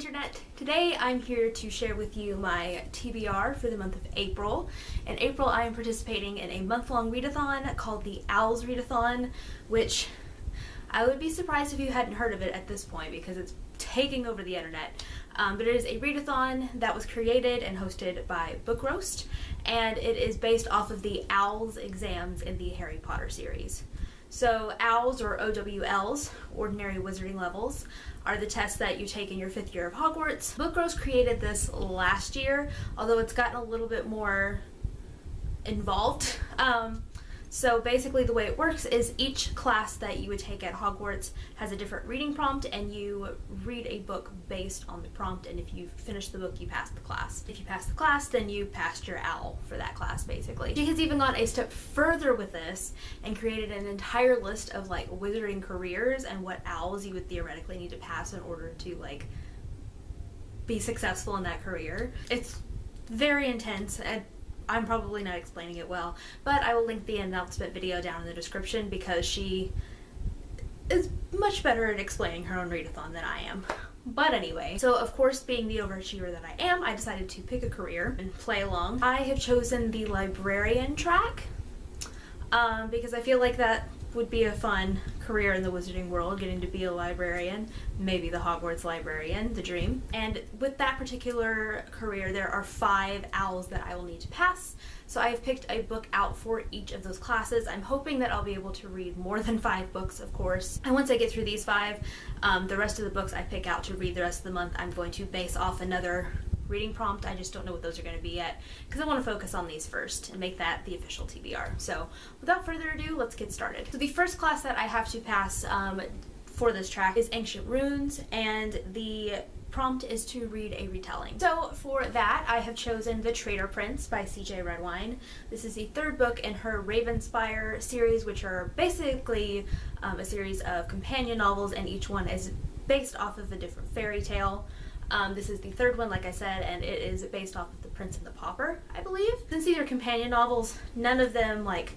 Internet. Today I'm here to share with you my TBR for the month of April. In April I am participating in a month-long readathon called the Owls Readathon, which I would be surprised if you hadn't heard of it at this point because it's taking over the internet. But it is a readathon that was created and hosted by Book Roast, and it is based off of the Owls exams in the Harry Potter series. So OWLs, or OWLs, Ordinary Wizarding Levels, are the tests that you take in your 5th year of Hogwarts. Book Roast created this last year, although it's gotten a little bit more involved. So basically the way it works is each class that you would take at Hogwarts has a different reading prompt, and you read a book based on the prompt, and if you finish the book you pass the class. If you pass the class, then you passed your owl for that class basically. She has even gone a step further with this and created an entire list of like wizarding careers and what owls you would theoretically need to pass in order to like be successful in that career. It's very intense, and I'm probably not explaining it well, but I will link the announcement video down in the description because she is much better at explaining her own readathon than I am. But anyway, so of course, being the overachiever that I am, I decided to pick a career and play along. I have chosen the librarian track because I feel like that would be a fun career in the wizarding world, getting to be a librarian, maybe the Hogwarts librarian, the dream. And with that particular career, there are 5 owls that I will need to pass. So I have picked a book out for each of those classes. I'm hoping that I'll be able to read more than 5 books, of course. And once I get through these 5, the rest of the books I pick out to read the rest of the month, I'm going to base off another reading prompt. I just don't know what those are going to be yet because I want to focus on these first and make that the official TBR. So without further ado, let's get started. So the first class that I have to pass for this track is Ancient Runes, and the prompt is to read a retelling. So for that, I have chosen The Traitor Prince by C.J. Redwine. This is the 3rd book in her Ravenspire series, which are basically a series of companion novels, and each one is based off of a different fairy tale. This is the 3rd one, like I said, and it is based off of The Prince and the Pauper, I believe. Since these are companion novels, none of them like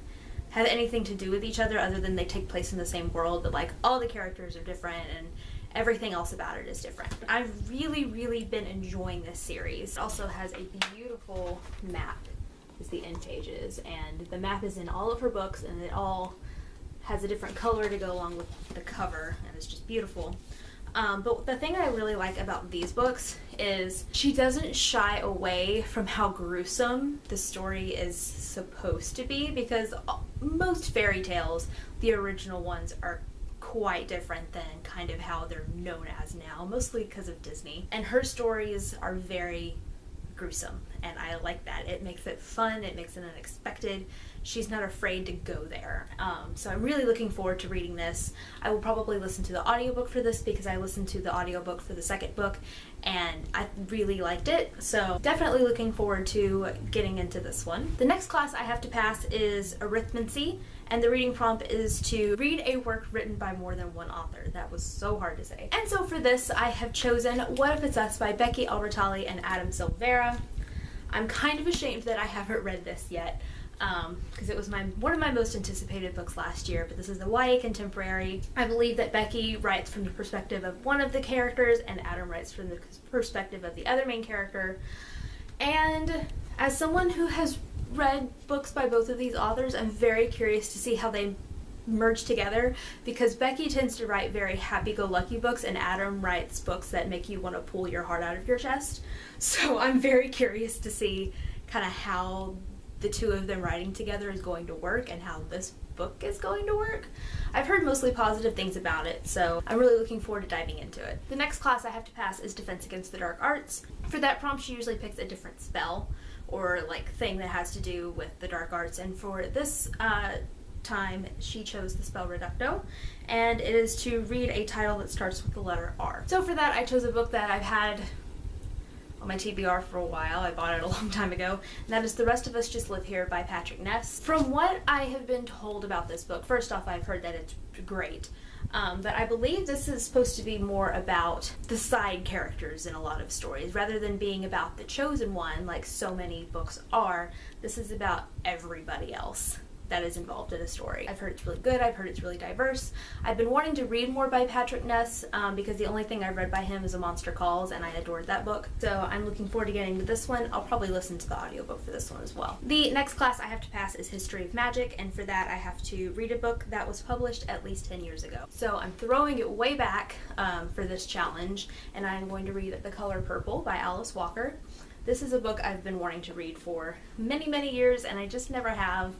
have anything to do with each other other than they take place in the same world, but like all the characters are different and everything else about it is different. I've really been enjoying this series. It also has a beautiful map as the end pages, and the map is in all of her books, and it all has a different color to go along with the cover, and it's just beautiful. But the thing I really like about these books is she doesn't shy away from how gruesome the story is supposed to be, because most fairy tales, the original ones, are quite different than kind of how they're known as now, mostly because of Disney. And her stories are very gruesome, and I like that. It makes it fun, it makes it unexpected. She's not afraid to go there. So I'm really looking forward to reading this. I will probably listen to the audiobook for this because I listened to the audiobook for the 2nd book and I really liked it. So definitely looking forward to getting into this one. The next class I have to pass is Arithmancy, and the reading prompt is to read a work written by more than one author. That was so hard to say. And so for this, I have chosen What If It's Us by Becky Albertalli and Adam Silvera. I'm kind of ashamed that I haven't read this yet, because it was one of my most anticipated books last year, but this is a YA contemporary. I believe that Becky writes from the perspective of one of the characters and Adam writes from the perspective of the other main character. And as someone who has read books by both of these authors, I'm very curious to see how they merge together, because Becky tends to write very happy-go-lucky books and Adam writes books that make you want to pull your heart out of your chest. So I'm very curious to see kind of how the two of them writing together is going to work and how this book is going to work. I've heard mostly positive things about it, so I'm really looking forward to diving into it. The next class I have to pass is Defense Against the Dark Arts. For that prompt, she usually picks a different spell or like thing that has to do with the dark arts, and for this time she chose the spell Reducto, and it is to read a title that starts with the letter R. So for that, I chose a book that I've had on my TBR for a while. I bought it a long time ago, and that is The Rest of Us Just Live Here by Patrick Ness. From what I have been told about this book, first off, I've heard that it's great, but I believe this is supposed to be more about the side characters in a lot of stories, rather than being about the chosen one like so many books are. This is about everybody else. that is involved in a story. I've heard it's really good. I've heard it's really diverse. I've been wanting to read more by Patrick Ness because the only thing I've read by him is A Monster Calls, and I adored that book. So I'm looking forward to getting to this one. I'll probably listen to the audiobook for this one as well. The next class I have to pass is History of Magic, and for that I have to read a book that was published at least 10 years ago. So I'm throwing it way back for this challenge, and I'm going to read The Color Purple by Alice Walker. This is a book I've been wanting to read for many, many years, and I just never have.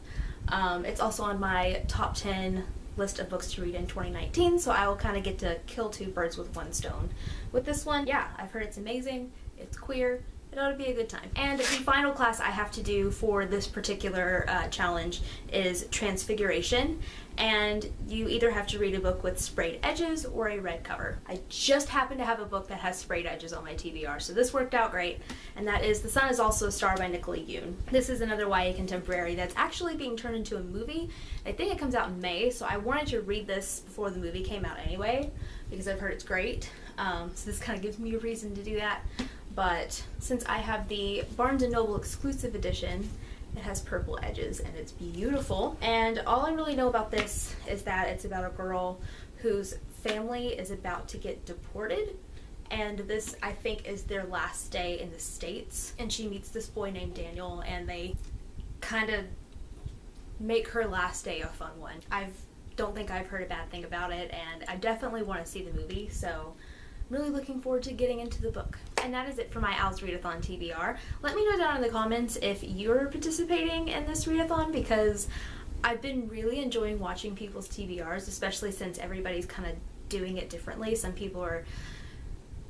It's also on my top 10 list of books to read in 2019, so I will kind of get to kill two birds with one stone. With this one, yeah, I've heard it's amazing, it's queer, it ought to be a good time. And the final class I have to do for this particular challenge is Transfiguration, and you either have to read a book with sprayed edges or a red cover. I just happen to have a book that has sprayed edges on my TBR, so this worked out great, and that is The Sun Is Also a Star by Nicola Yoon. This is another YA contemporary that's actually being turned into a movie. I think it comes out in May, so I wanted to read this before the movie came out anyway, because I've heard it's great. So this kind of gives me a reason to do that. But since I have the Barnes & Noble exclusive edition, it has purple edges and it's beautiful. And all I really know about this is that it's about a girl whose family is about to get deported, and this, I think, is their last day in the States. And she meets this boy named Daniel, and they kind of make her last day a fun one. I don't think I've heard a bad thing about it, and I definitely want to see the movie, so I'm really looking forward to getting into the book. And that is it for my Al's Readathon TBR. Let me know down in the comments if you're participating in this readathon, because I've been really enjoying watching people's TBRs, especially since everybody's kind of doing it differently. Some people are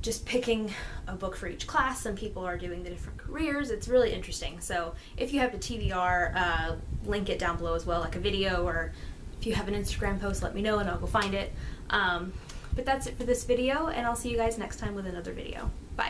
just picking a book for each class, some people are doing the different careers. It's really interesting. So if you have a TBR, link it down below as well, like a video, or if you have an Instagram post, let me know and I'll go find it. But that's it for this video, and I'll see you guys next time with another video. Bye.